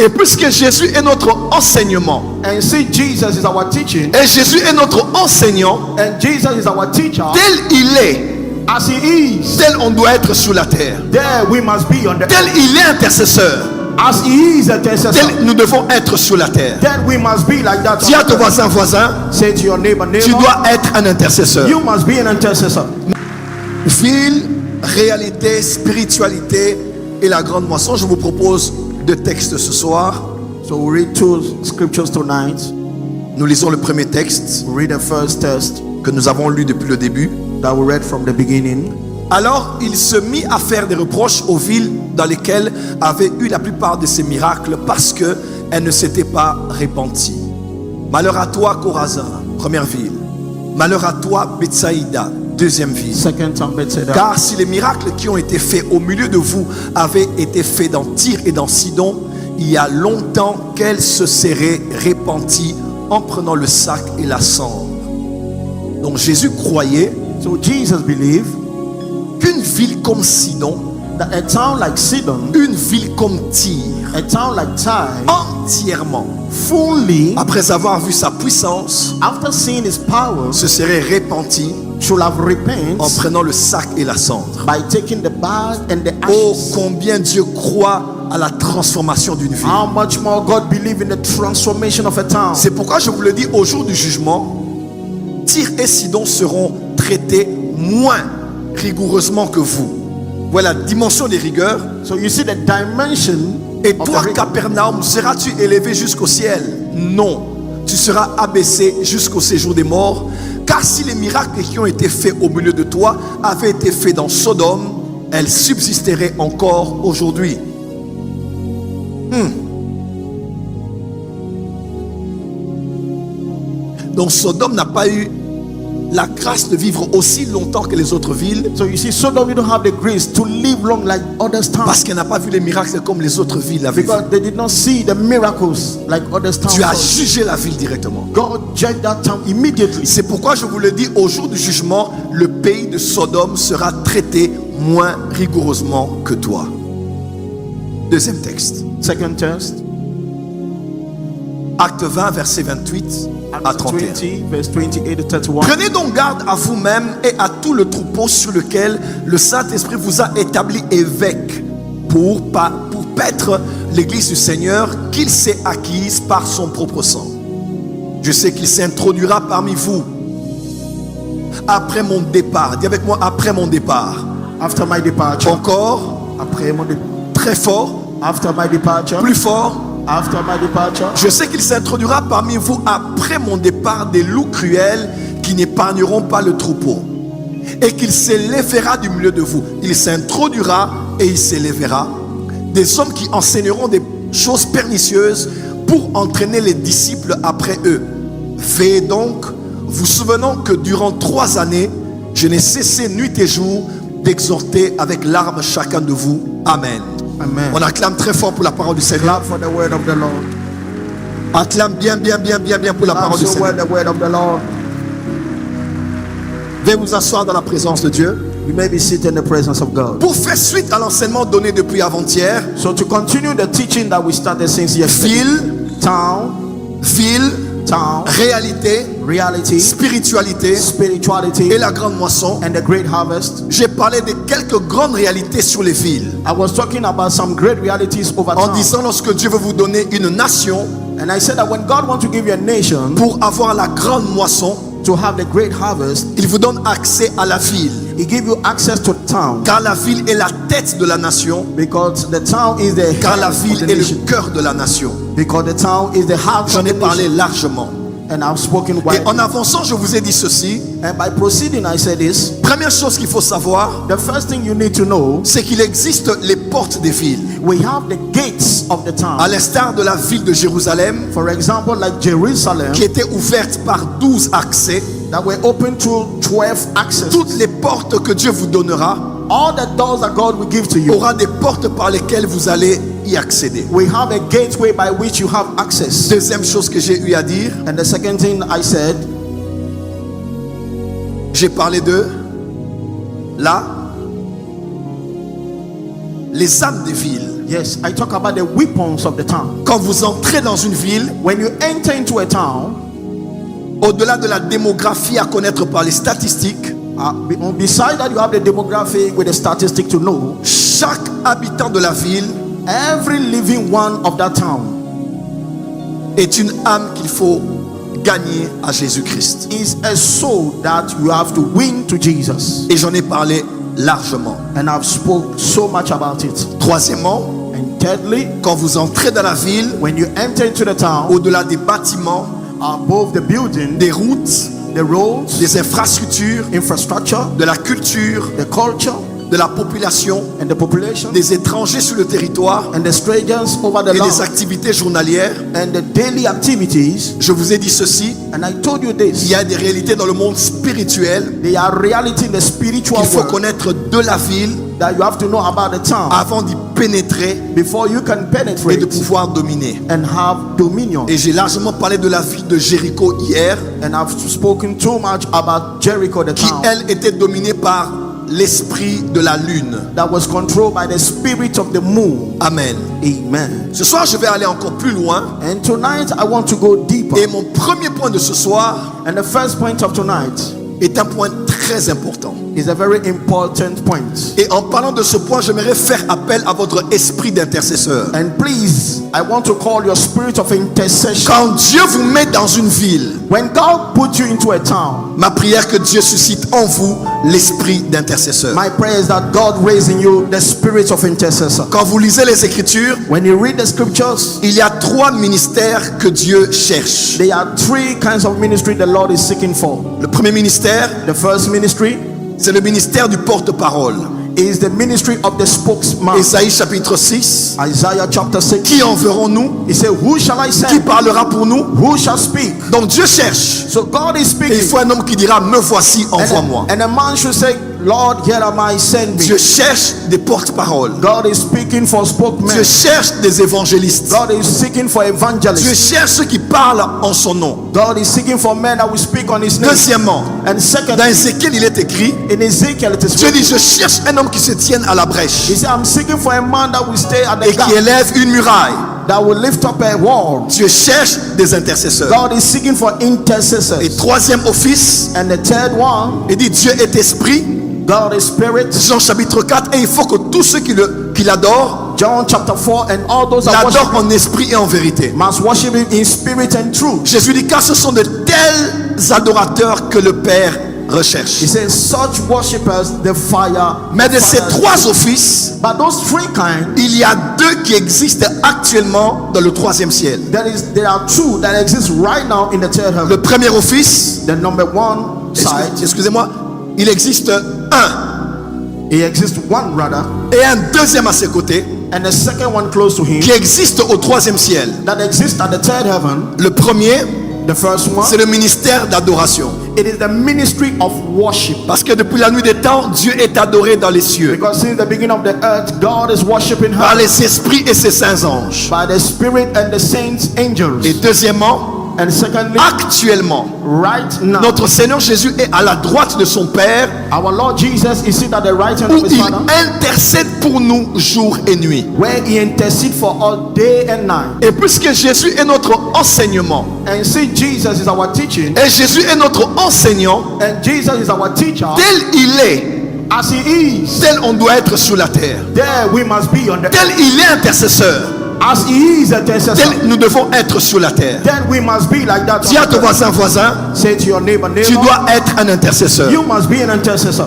Et puisque Jésus est notre enseignement, And see, Jesus is our teaching, et Jésus est notre enseignant, and Jesus is our teacher. tel il est, As he is, tel on doit être sur la terre. there we must be on the Tel earth. il est intercesseur, As he is a intercessor, tel nous devons être sur la terre. then we must be like that. Dis à ton voisin, Say to your neighbor, tu dois être un intercesseur. you must be an intercessor. Ville, réalité, spiritualité et la grande moisson. Je vous propose deux textes ce soir. So we read two scriptures tonight. Nous lisons le premier texte We read the first text que nous avons lu depuis le début. that we read from the beginning. Alors il se mit à faire des reproches aux villes dans lesquelles avaient eu la plupart de ces miracles parce qu'elles ne s'étaient pas repenties. Malheur à toi, Chorazin, première ville. Malheur à toi, Bethsaïda, deuxième ville. Second time, Bethsaida. Car si les miracles qui ont été faits au milieu de vous avaient été faits dans Tyr et dans Sidon, il y a longtemps qu'elles se seraient repenties en prenant le sac et la cendre. Donc Jésus croyait So Jesus believed qu'une ville comme Sidon, that a town like Sidon, une ville comme Tyr, a town like Tyre, entièrement, fully, après avoir vu sa puissance, after seeing his power, se serait repentie should have en repented prenant le sac et la cendre. by taking the bag and the Oh, ashes. combien Dieu croit à la transformation d'une vie. How much more God believes in the transformation of a town. C'est pourquoi je vous le dis, au jour du jugement, Tyr et Sidon seront traités moins rigoureusement que vous. Voilà la dimension des rigueurs. So you see the dimension. Et of toi, the Capernaum, seras-tu élevé jusqu'au ciel? Non, tu seras abaissé jusqu'au séjour des morts. Car si les miracles qui ont été faits au milieu de toi avaient été faits dans Sodome, elles subsisteraient encore aujourd'hui. Donc Sodome n'a pas eu la grâce de vivre aussi longtemps que les autres villes, So you see, Sodom, you don't have the grace to live long like others towns, parce qu'elle n'a pas vu les miracles comme les autres villes l'avaient vu. because they did not see the miracles like others towns. Tu as saw. jugé la ville directement. God judged that town immediately. C'est pourquoi je vous le dis, au jour du jugement, le pays de Sodome sera traité moins rigoureusement que toi. Deuxième texte. Second test, Acte 20, verset 28 à Acts 31. 20, verse 28 to 31. Prenez donc garde à vous-même et à tout le troupeau sur lequel le Saint-Esprit vous a établi évêque pour paître l'église du Seigneur qu'il s'est acquise par son propre sang. Je sais qu'il s'introduira parmi vous après mon départ. Dis avec moi, après mon départ. After my departure, Encore, après mon très fort, after my departure, plus fort. after my departure, Je sais qu'il s'introduira parmi vous après mon départ des loups cruels qui n'épargneront pas le troupeau. Et qu'il s'élèvera du milieu de vous. Il s'introduira et il s'élèvera. Des hommes qui enseigneront des choses pernicieuses pour entraîner les disciples après eux. Veillez donc, vous souvenant que durant 3 années, je n'ai cessé nuit et jour d'exhorter avec larmes chacun de vous. Amen. amen. On acclame très fort pour la parole du Seigneur. Clap for the word of the Lord. Acclame bien pour la Clap parole du so Seigneur. well the word of the Lord. Veuillez vous asseoir dans la présence de Dieu. You may be seated in the presence of God. Pour faire suite à l'enseignement donné depuis avant-hier, So to continue the teaching that we started since yesterday, ville, town, réalité, reality, spiritualité spirituality, et la grande moisson. and the great harvest. J'ai parlé de quelques grandes réalités sur les villes. I was talking about some great realities over En time. disant, lorsque Dieu veut vous donner une nation And I said that when God wants to give you a nation pour avoir la grande moisson, to have the great harvest, il vous donne accès à la ville. He gives you access to the town, Car la ville est la tête de la nation. because the town is the Car head la of ville the est le nation. cœur de la nation. Because the town is the heart J'en of ai the parlé nation. largement. And I've spoken Et widely. en avançant, je vous ai dit ceci. And by proceeding, I said this. Première chose qu'il faut savoir, The first thing you need to know, c'est qu'il existe les portes des villes. we have the gates of the town. À l'instar de la ville de Jérusalem, For example, like Jerusalem, qui était ouverte par 12 accès. that were open to 12 access. Toutes les portes que Dieu vous donnera All the doors that God will give to you, aura des portes par lesquelles vous allez y accéder. we have a gateway by which you have access. Deuxième chose que j'ai eu à dire, And the second thing I said, j'ai parlé de là, les âmes des villes. Yes, I talk about the weapons of the town. Quand vous entrez dans une ville, When you enter into a town, au-delà de la démographie à connaître par les statistiques, beside that you have the demography with the statistic to know, chaque habitant de la ville every living one of that town est une âme qu'il faut gagner à Jésus-Christ. is a soul that you have to win to Jesus. Et j'en ai parlé largement. And I've spoke so much about it. Troisièmement, And thirdly, quand vous entrez dans la ville, when you enter into the town, au-delà des bâtiments, above the building, des routes, the roads, des infrastructures, infrastructure, de la culture, the culture, de la population, and the population, des étrangers sur le territoire and the strangers over the et des land, activités journalières, and the daily activities. je vous ai dit ceci, And I told you il this. y a des réalités dans le monde spirituel They are reality in the spiritual qu'il faut world connaître de la ville that you have to know about the town avant d'y pénétrer before you can et penetrate de pouvoir dominer. and have dominion. Et j'ai largement parlé de la ville de Jéricho hier, And I've spoken too much about Jericho, the qui town elle était dominée par l'esprit de la lune. that was controlled by the spirit of the moon. Amen. Amen. Ce soir, je vais aller encore plus loin. And tonight I want to go deeper. Et mon premier point de ce soir And the first point of tonight est un point très important. is a very important point. Et en parlant de ce point, j'aimerais faire appel à votre esprit d'intercesseur. And please, I want to call your spirit of intercession. Quand Dieu vous met dans une ville, When God put you into a town, ma prière que Dieu suscite en vous l'esprit d'intercesseur. my prayer is that God raise in you the spirit of intercessor. Quand vous lisez les Écritures, When you read the scriptures, il y a 3 ministères que Dieu cherche. there are 3 kinds of ministry the Lord is seeking for. Le premier ministère, The first ministry c'est le ministère du porte-parole. is the ministry of the spokesman. Ésaïe chapitre 6. Isaiah chapter 6. Qui enverrons-nous? He said, who shall I Qui send? parlera pour nous? Who shall speak? Donc Dieu cherche. So God is Et il speaking. faut un homme qui dira, me voici, envoie-moi. And a man should say, Lord, here am I, send me. Dieu cherche des porte-paroles. God is speaking for spokesmen. Dieu cherche des évangélistes. God is seeking for Dieu evangelists. cherche ceux qui parlent en son nom. God is seeking for men that will speak on his name. Deuxièmement, And second, dans Ézéchiel, il est écrit, in Ezekiel it is Dieu dit, written, je cherche un homme qui se tienne à la brèche he said, I'm seeking for a man that will stay at the et qui gap, élève une muraille. that will lift up a wall. Dieu cherche des intercesseurs. God is seeking for intercessors. Et troisième office, And the third one, il dit, Dieu est esprit. God is spirit. Jean chapitre 4, et il faut que tous ceux qui l'adorent, John chapter 4, and all those that l'adorent worship en esprit et en vérité. must worship him in spirit and truth. Jésus dit, car ce sont de tels adorateurs que le Père recherche. He says, such worshippers the fire. Mais de ces fire. 3 offices, But those 3 kinds, il y a 2 qui existent actuellement dans le 3e ciel. there are 2 that exist right now in the third heaven. Le premier office, The number one side, excusez-moi, il existe un it exists one rather, et un deuxième à ses côtés and the second one close to him qui existe au 3e ciel. that exists at the third heaven. Le premier, The first one, c'est le ministère d'adoration. it is the ministry of worship. Parce que depuis la nuit des temps, Dieu est adoré dans les cieux Because since the beginning of the earth, God is worshiping par her les esprits et ses saints anges. by the spirit and the saints, angels. Et deuxièmement, And secondly, actuellement, right now, notre Seigneur Jésus est à la droite de son Père our Lord Jesus is seated at the right hand où of his il Father, intercède pour nous jour et nuit. where he intercedes for us day and night. Et puisque Jésus est notre enseignement, And see, Jesus is our teaching, et Jésus est notre enseignant, and Jesus is our teacher. tel il est, As he is, tel on doit être sur la terre. there we must be on the Tel il est intercesseur, As he is a intercessor, tel nous devons être sur la terre. then we must be like that. Dis à ton voisin, Say to your neighbor, tu dois être un intercesseur. you must be an intercessor.